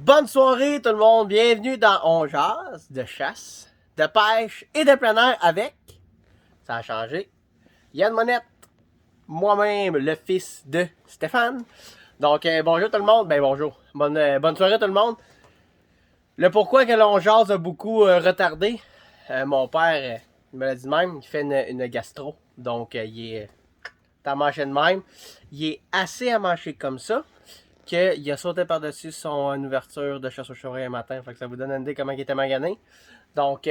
Bonne soirée tout le monde, bienvenue dans On Jase de chasse, de pêche et de plein air avec, ça a changé, Yann Monette, moi-même le fils de Stéphane. Donc bonjour tout le monde, bonjour, bonne soirée tout le monde. Le pourquoi que l'On Jase a beaucoup retardé, mon père, il me l'a dit de même, il fait une gastro, donc il est à manger de même, il est assez à manger comme ça. Qu'il a sauté par-dessus son ouverture de chasse au chevreuil un matin. Fait que ça vous donne une idée comment il était magané. Donc,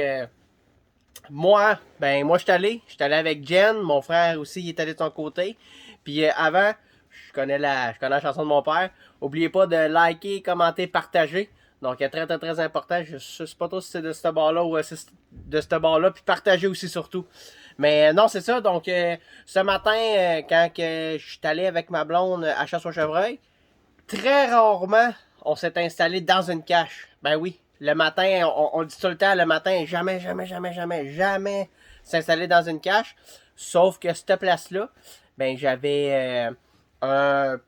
moi, je suis allé avec Jen. Mon frère aussi, il est allé de son côté. Puis avant, je connais la chanson de mon père. Oubliez pas de liker, commenter, partager. Donc, très, très, très important. Je sais pas trop si c'est de ce bord-là ou si c'est de ce bord-là. Puis partager aussi, surtout. Mais non, c'est ça. Donc, ce matin, quand je suis allé avec ma blonde à chasse au chevreuil, très rarement, on s'est installé dans une cache. Ben oui, le matin, on dit tout le temps, le matin, jamais s'installer dans une cache. Sauf que cette place-là, ben j'avais un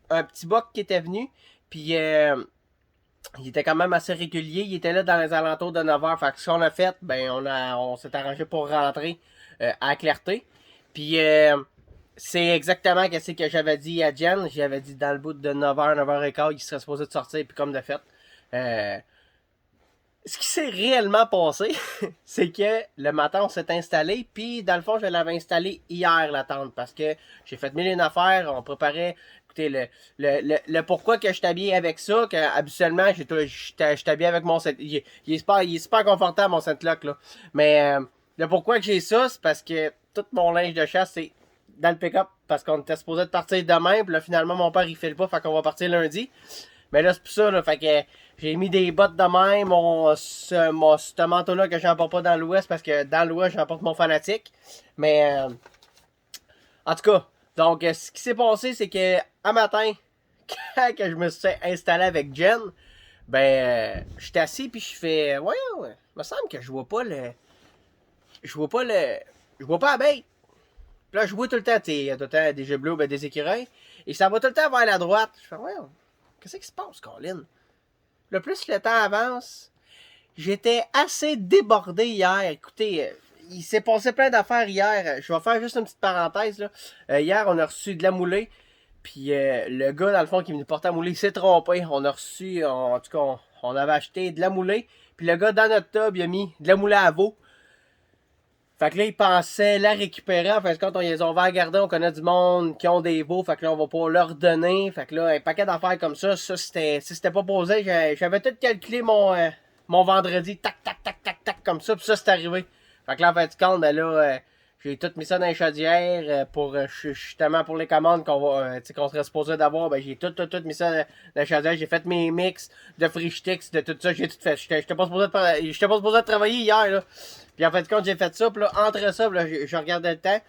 petit boc qui était venu, puis il était quand même assez régulier. Il était là dans les alentours de 9h. Fait que ce qu'on a fait, ben on s'est arrangé pour rentrer à clarté. Puis c'est exactement ce que j'avais dit à Jen. J'avais dit dans le bout de 9h, 9h15, il serait supposé de sortir, puis comme de fait. Ce qui s'est réellement passé, c'est que le matin, on s'est installé, puis dans le fond, je l'avais installé hier, la tente, parce que j'ai fait mille et une affaires, on préparait. Écoutez, le pourquoi que je t'habille avec ça, que habituellement, je t'habille avec mon set. Il est super confortable, mon setlock, là. Mais le pourquoi que j'ai ça, c'est parce que tout mon linge de chasse, c'est dans le pick-up, parce qu'on était supposé de partir demain, puis là, finalement, mon père, il fait le pas, fait qu'on va partir lundi. Mais là, c'est pour ça, là, fait que j'ai mis des bottes de même, ce manteau-là que j'emporte pas dans l'Ouest, parce que dans l'Ouest, j'emporte mon fanatique. Mais, en tout cas, donc, ce qui s'est passé, c'est que, un matin, quand que je me suis installé avec Jen, j'étais assis, puis je fais, ouais, il me semble que je vois pas la bête. Puis là, je vois tout le temps, des jeux bleus, des écureuils, et ça va tout le temps vers la droite. Je fais, ouais, qu'est-ce qui se passe, Colin? Le plus le temps avance, j'étais assez débordé hier. Écoutez, il s'est passé plein d'affaires hier. Je vais faire juste une petite parenthèse. Là. Hier, on a reçu de la moulée. Puis le gars, dans le fond, qui nous portait à mouler, il s'est trompé. On a reçu, en tout cas, on avait acheté de la moulée. Puis le gars, dans notre tub, il a mis de la moulée à veau. Fait que là, il pensait la récupérer. En fait, quand on va regarder, on connaît du monde qui ont des veaux. Fait que là, on va pas leur donner. Fait que là, un paquet d'affaires comme ça, c'était pas posé. J'avais tout calculé mon vendredi. Tac, tac, tac, tac, tac, comme ça. Puis ça, c'est arrivé. Fait que là, en fait, compte, j'ai tout mis ça dans les chaudières pour justement pour les commandes qu'on serait supposé d'avoir. J'ai tout mis ça dans les chaudières. J'ai fait mes mix de Frichtix, de tout ça. J'ai tout fait. J'étais pas supposé de travailler hier, là. Puis en fait, quand j'ai fait ça, puis là, entre ça, là, je regardais le temps.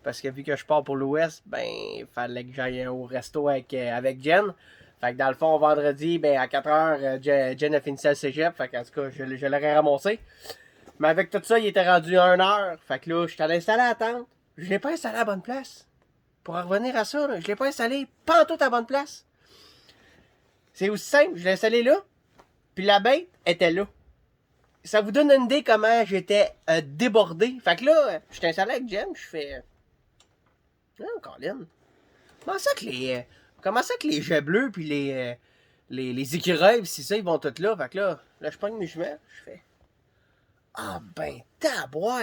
Parce que vu que je pars pour l'Ouest, il fallait que j'aille au resto avec Jen. Fait que dans le fond, vendredi, à 4h, Jen a fini ça le cégep. Fait qu'en tout cas, je l'aurais ramassé. Mais avec tout ça, il était rendu 1h. Fait que là, je suis allé installer à la tente. Je l'ai pas installé à la bonne place. Pour en revenir à ça, là, je l'ai pas installé pas en tout à la bonne place. C'est aussi simple, je l'ai installé là. Puis la bête était là. Ça vous donne une idée comment j'étais débordé. Fait que là, je suis installé avec Jem, je fais. Non, Colin. Comment ça que les jets bleus puis les écureuils, si ça, ils vont tous là. Fait que là je pogne mes jumelles, je fais. Ah taboire.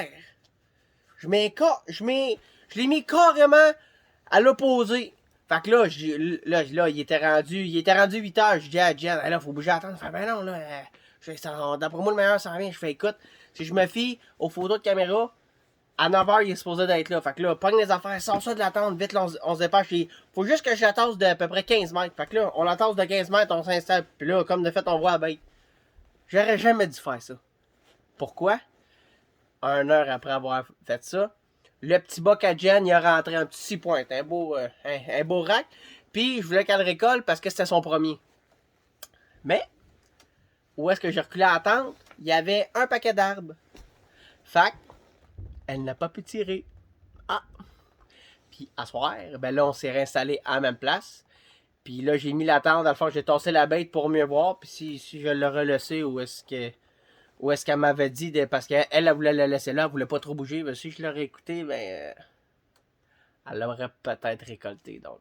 Je l'ai mis carrément à l'opposé. Fait que là, il était rendu 8h. Je dis à Jen, là, faut bouger à attendre. Fait non, là, d'après moi, le meilleur s'en vient. Je fais, écoute, si je me fie aux photos de caméra, à 9h, il est supposé d'être là. Fait que là, pogne les affaires, sors ça de la tente, vite, là, on se dépêche. Faut juste que je la tasse d'à peu près 15 mètres. Fait que là, on la tasse de 15 mètres, on s'installe. Puis là, comme de fait, on voit la bête. J'aurais jamais dû faire ça. Pourquoi? 1 heure après avoir fait ça, le petit boc à Jen, il a rentré un petit 6 points. Un beau rack. Puis, je voulais qu'elle récolte parce que c'était son premier. Mais, où est-ce que j'ai reculé à la tente? Il y avait un paquet d'arbres. Fait elle n'a pas pu tirer. Ah! Puis, à soir, là, on s'est réinstallé à la même place. Puis là, j'ai mis la tente, dans le fond, j'ai tassé la bête pour mieux voir. Puis si je l'aurais laissé, où est-ce qu'elle m'avait dit, parce qu'elle elle voulait la laisser là, elle voulait pas trop bouger. Ben, si je l'aurais écouté, elle l'aurait peut-être récolté. Donc,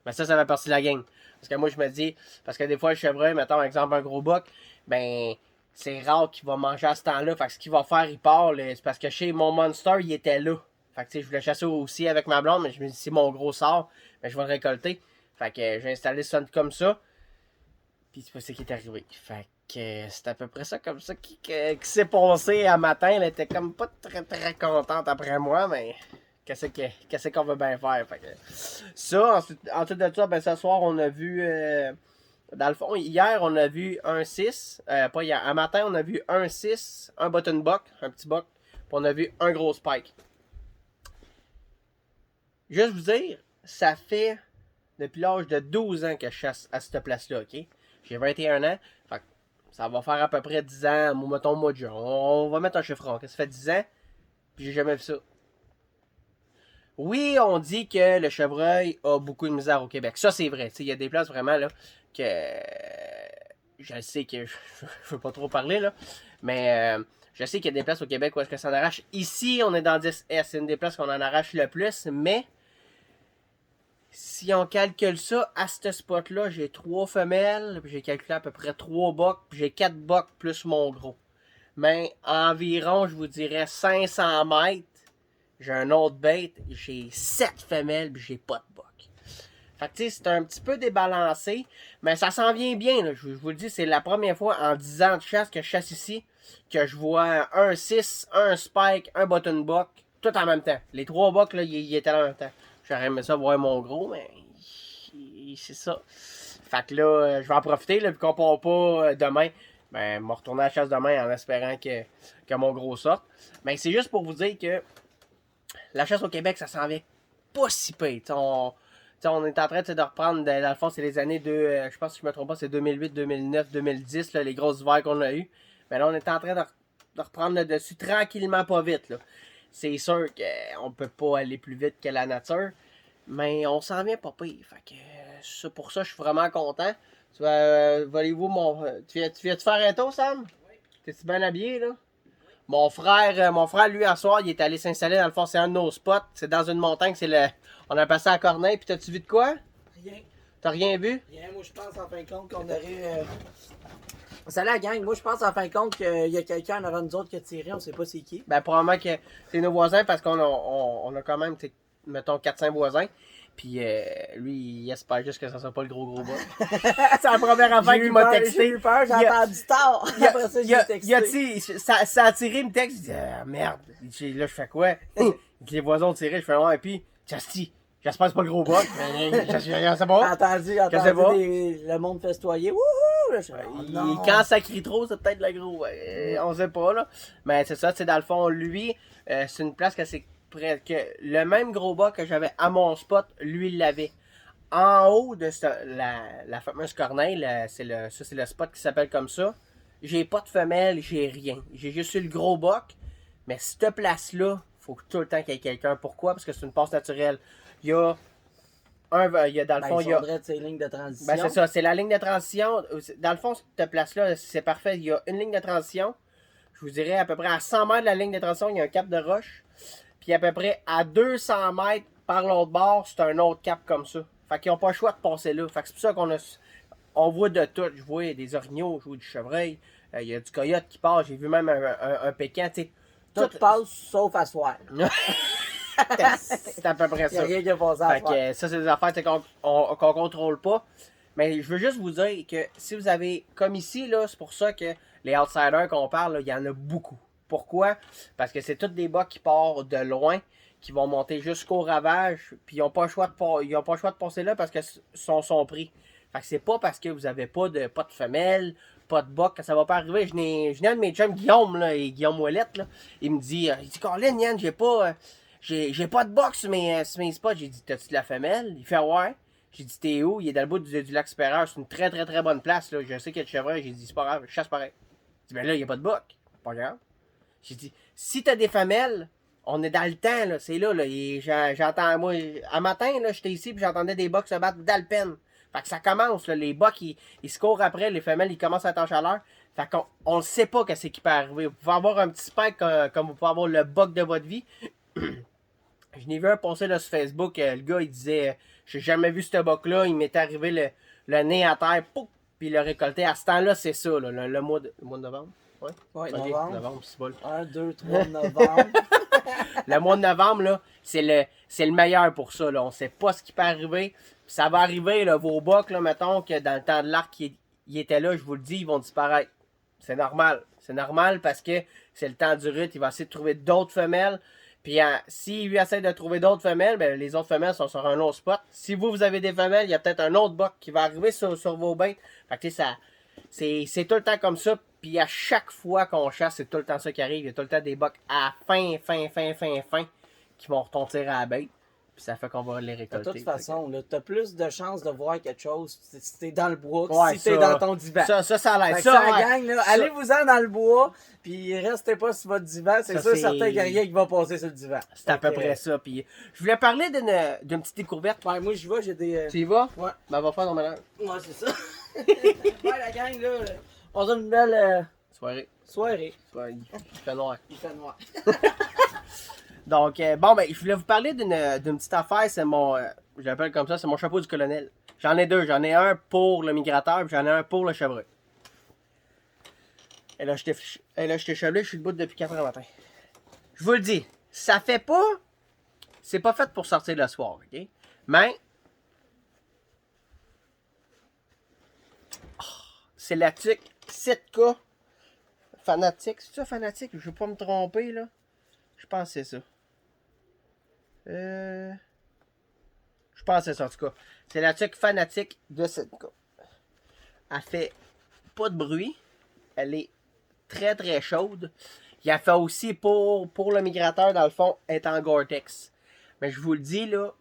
mais ça fait partie de la game. Parce que moi, je me dis, parce que des fois, le chevreuil, mettons, par exemple, un gros buck, ben, c'est rare qu'il va manger à ce temps-là. Fait que ce qu'il va faire, il part. C'est parce que chez mon Monster, il était là. Fait que, tu sais, je voulais chasser aussi avec ma blonde, mais je me dis, si mon gros sort, ben, je vais le récolter. Fait que j'ai installé ça comme ça. Puis c'est pas ce qui est arrivé. Fait que c'est à peu près ça comme ça qui s'est passé à matin. Elle était comme pas très très contente après moi, mais qu'est-ce qu'on veut bien faire. Fait que ça, ensuite de ça, ben ce soir on a vu dans le fond, hier on a vu un 6. Pas hier. Un matin on a vu un 6, un button buck, un petit buck. Puis on a vu un gros spike. Juste vous dire, ça fait depuis l'âge de 12 ans que je chasse à cette place-là, ok? J'ai 21 ans, fait que ça va faire à peu près 10 ans, mettons au mois de juin. On va mettre un chiffron, ça fait 10 ans, puis j'ai jamais vu ça. Oui, on dit que le chevreuil a beaucoup de misère au Québec. Ça, c'est vrai. Il y a des places vraiment là que je sais que je veux pas trop parler, là, mais je sais qu'il y a des places au Québec où est-ce que ça en arrache. Ici, on est dans 10S, c'est une des places qu'on en arrache le plus, mais si on calcule ça, à ce spot-là, j'ai 3 femelles, puis j'ai calculé à peu près 3 bocs, puis j'ai 4 bocs plus mon gros. Mais environ, je vous dirais 500 mètres, j'ai un autre bait, j'ai 7 femelles, puis j'ai pas de bocs. Fait que tu sais, c'est un petit peu débalancé, mais ça s'en vient bien, là. Je vous le dis, c'est la première fois en 10 ans de chasse que je chasse ici, que je vois un 6, un spike, un button buck, tout en même temps. Les 3 bocs, là, ils étaient là en même temps. J'aurais aimé ça voir mon gros, mais c'est ça. Fait que là, je vais en profiter, là, puis qu'on part pas demain. Ben, je vais retourner à la chasse demain en espérant que mon gros sorte. Mais c'est juste pour vous dire que la chasse au Québec, ça s'en vient pas si pire. On est en train de reprendre, dans le fond, c'est les années de, je pense que je me trompe pas, c'est 2008, 2009, 2010, là, les grosses hivers qu'on a eu. Mais là, on est en train de reprendre le dessus tranquillement, pas vite, là. C'est sûr qu'on peut pas aller plus vite que la nature, mais on s'en vient pas pire. Fait que pour ça, je suis vraiment content. Tu vas, voulez-vous tu viens-tu faire un tour, Sam? Oui. T'es-tu bien habillé, là? Mon frère, lui, à soir, il est allé s'installer dans le fond, c'est un de nos spots. C'est dans une montagne, on a passé à Corneille, puis t'as-tu vu de quoi? Rien. T'as rien vu? Rien, moi je pense en fin de compte qu'on aurait. Salut la gang, moi je pense en fin de compte qu'il y a quelqu'un en avant de nous autres qui a tiré, on sait pas c'est qui. Ben, probablement que c'est nos voisins parce qu'on a quand même, mettons, 4-5 voisins. Puis lui, il espère juste que ça soit pas le gros bas. C'est la première affaire qu'il m'a texté. J'ai eu peur, j'ai entendu tard. Après ça, j'ai texté. Ça a tiré, il me texte. Je dis, ah, merde. Là, je fais quoi? Les voisins ont tiré. Je fais, ouais, et puis, Justy, j'espère que c'est pas le gros bas. Je sais pas. Entendu le monde festoyer. Wouhou! Là, quand ça crie trop, c'est peut-être le gros. On sait pas, là. Mais c'est ça, dans le fond, lui, c'est une place que c'est que le même gros bas que j'avais à mon spot, lui, il l'avait. En haut de la fameuse corneille, c'est le spot qui s'appelle comme ça. J'ai pas de femelle, j'ai rien. J'ai juste eu le gros boc. Mais cette place-là, faut tout le temps qu'il y ait quelqu'un. Pourquoi? Parce que c'est une passe naturelle. Il y a dans le fond, il y a. C'est ligne de transition. Ben, c'est ça, c'est la ligne de transition. Dans le fond, cette place-là, c'est parfait. Il y a une ligne de transition. Je vous dirais à peu près à 100 mètres de la ligne de transition, il y a un cap de roche. Puis à peu près à 200 mètres par l'autre bord, c'est un autre cap comme ça. Fait qu'ils n'ont pas le choix de passer là. Fait que c'est pour ça on voit de tout. Je vois des orignaux, je vois du chevreuil. Il y a du coyote qui passe. J'ai vu même un pécan. Tout passe sauf à soir. C'est à peu près ça. Il n'y a rien qui a passé à soir. Ça, c'est des affaires qu'on contrôle pas. Mais je veux juste vous dire que si vous avez, comme ici, là, c'est pour ça que les outsiders qu'on parle, il y en a beaucoup. Pourquoi? Parce que c'est tous des bas qui partent de loin, qui vont monter jusqu'au ravage, puis ils n'ont pas le choix de passer là parce que sont pris. Fait que c'est pas parce que vous avez pas de femelle, pas de boc que ça va pas arriver. Je n'ai un de mes chums, Guillaume, là, et Guillaume Ouellette, là, il dit Colin, Yann, j'ai pas de box sur mes spots. J'ai dit, t'as-tu de la femelle? Il fait ouais. J'ai dit, t'es où? Il est dans le bout du lac supérieur. C'est une très très très bonne place, là. Je sais qu'il y a de chevreuil. J'ai dit, c'est pas grave, je chasse pareil. Il dit, ben là, il n'y a pas de boc. Pas grave. J'ai dit, si t'as des femelles, on est dans le temps, là, c'est là, et j'entends, moi, un matin, là, j'étais ici, puis j'entendais des bocs se battre dans le pen. Fait que ça commence, là, les bocs, ils se courent après, les femelles, ils commencent à être en chaleur. Fait qu'on on ne sait pas qu'est-ce qui peut arriver. Vous pouvez avoir un petit spike comme vous pouvez avoir le boc de votre vie. Je n'ai vu un passer là, sur Facebook, le gars, il disait, j'ai jamais vu ce boc-là, il m'est arrivé le nez à terre, pouf, puis il l'a récolté. À ce temps-là, c'est ça, là, le mois de novembre. Ouais, Ouais, ok, novembre. Novembre, c'est bon. 1, 2, 3 novembre. Le mois de novembre, là, c'est le meilleur pour ça. Là. On sait pas ce qui peut arriver. Puis ça va arriver, là, vos bocs, là, mettons que dans le temps de l'arc, ils étaient là, je vous le dis, ils vont disparaître. C'est normal. C'est normal parce que c'est le temps du rut. Il va essayer de trouver d'autres femelles. Puis s'il essaie de trouver d'autres femelles, ben, les autres femelles sont sur un autre spot. Si vous avez des femelles, il y a peut-être un autre boc qui va arriver sur vos bêtes. Fait que ça, c'est tout le temps comme ça. Puis à chaque fois qu'on chasse, c'est tout le temps ça qui arrive. Il y a tout le temps des bocs à fin qui vont retomber à la bête. Puis ça fait qu'on va les De récolter. toute façon, là, t'as plus de chances de voir quelque chose si t'es dans le bois que Ouais, si t'es ça. dans ton divan. Ça a l'air. Fait que Ça, ça, ouais. gang, là, Ça. allez-vous-en dans le bois, puis restez pas sur votre divan. C'est Ça, sûr, c'est- certain qu'il y a rien qui va passer sur le divan. C'est à peu Fait que, près ça. Puis je voulais parler d'une petite découverte. Ouais, moi, j'y vais, j'ai des... Tu y vas? Ouais. Ben, va faire ton mélange. Ouais, c'est ça. Ouais, la gang, là, on a une belle Soirée. soirée. Il fait noir. Il fait noir. Donc, bon, ben, je voulais vous parler d'une petite affaire. C'est mon, j'appelle comme ça, c'est mon chapeau du colonel. J'en ai deux. J'en ai un pour le migrateur, puis j'en ai un pour le chevreuil. Et là, je t'ai chevreuil, je suis debout depuis 4 heures matin. Je vous le dis, ça fait pas... C'est pas fait pour sortir le soir, OK? Mais... oh, c'est la tuque 7K fanatique. C'est ça, fanatique? Je veux pas me tromper, là. Je pense que c'est ça. Je pense que c'est ça, en tout cas. C'est la tuque fanatique de 7K. Elle fait pas de bruit. Elle est très très chaude. Il a fait aussi pour le migrateur, dans le fond, est en Gore-Tex. Mais je vous le dis, là,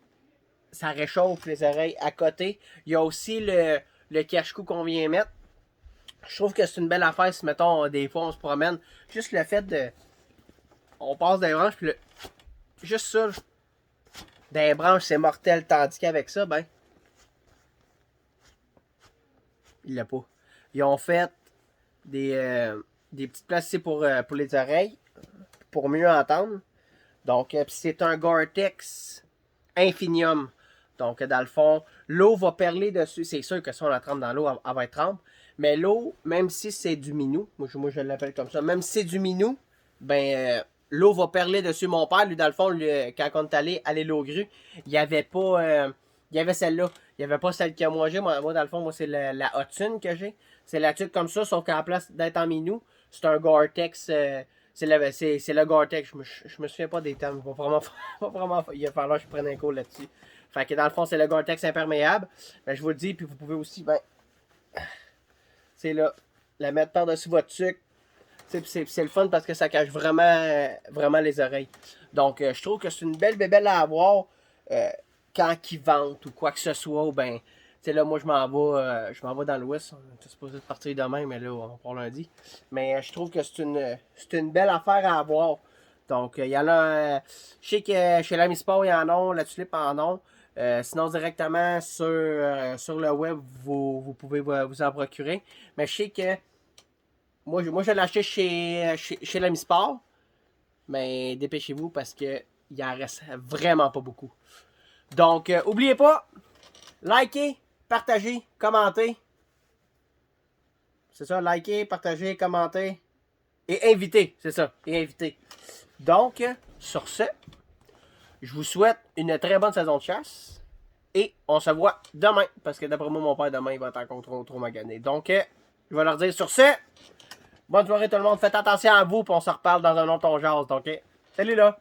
ça réchauffe les oreilles à côté. Il y a aussi le cache-cou qu'on vient mettre. Je trouve que c'est une belle affaire si, mettons, des fois, on se promène. Juste le fait de... On passe des branches, puis juste ça, des branches, c'est mortel. Tandis qu'avec ça, ben... Il l'a pas. Ils ont fait des petites places ici pour les oreilles, pour mieux entendre. Donc, c'est un Gore-Tex Infinium. Donc, dans le fond, l'eau va perler dessus. C'est sûr que si on la trempe dans l'eau, elle va être trempe. Mais l'eau, même si c'est du minou, moi je l'appelle comme ça, même si c'est du minou, ben, l'eau va perler dessus. Mon père, lui, dans le fond, quand on est allé à l'île aux grues, il n'y avait pas... il y avait celle-là. Il n'y avait pas celle que moi j'ai. Moi, dans le fond, moi, c'est la Hotune que j'ai. C'est la tuque comme ça, sauf qu'en place d'être en minou, c'est un Gore-Tex. C'est le Gore-Tex. Je me souviens pas des termes. Il va falloir que je prenne un cours là-dessus. Fait que dans le fond, c'est le Gore-Tex imperméable. Ben, je vous le dis, puis vous pouvez aussi, ben, c'est là, la mettre par-dessus votre tuque. C'est le fun parce que ça cache vraiment les oreilles. Donc, je trouve que c'est une belle bébelle à avoir quand ils vendent ou quoi que ce soit. Ou ben, tu sais, là, moi, je m'en vais dans l'Ouest. On était supposé partir demain, mais là, on part lundi. Mais je trouve que c'est une belle affaire à avoir. Donc, il y en a. Je sais que chez l'Ami Sport, il y en a, la Tulipe en ont. Sinon, directement sur le web, vous pouvez vous en procurer. Mais je sais que moi je l'ai acheté chez l'Ami Sport. Mais dépêchez-vous parce que il en reste vraiment pas beaucoup. Donc, oubliez pas, likez, partagez, commentez. C'est ça, likez, partagez, commentez. Et invitez, c'est ça, et invitez. Donc, sur ce, je vous souhaite une très bonne saison de chasse. Et on se voit demain. Parce que d'après moi, mon père, demain, il va être encore trop magané. Donc, je vais leur dire sur ce. Bonne soirée tout le monde. Faites attention à vous. Puis on se reparle dans un autre on jase. Donc, salut là.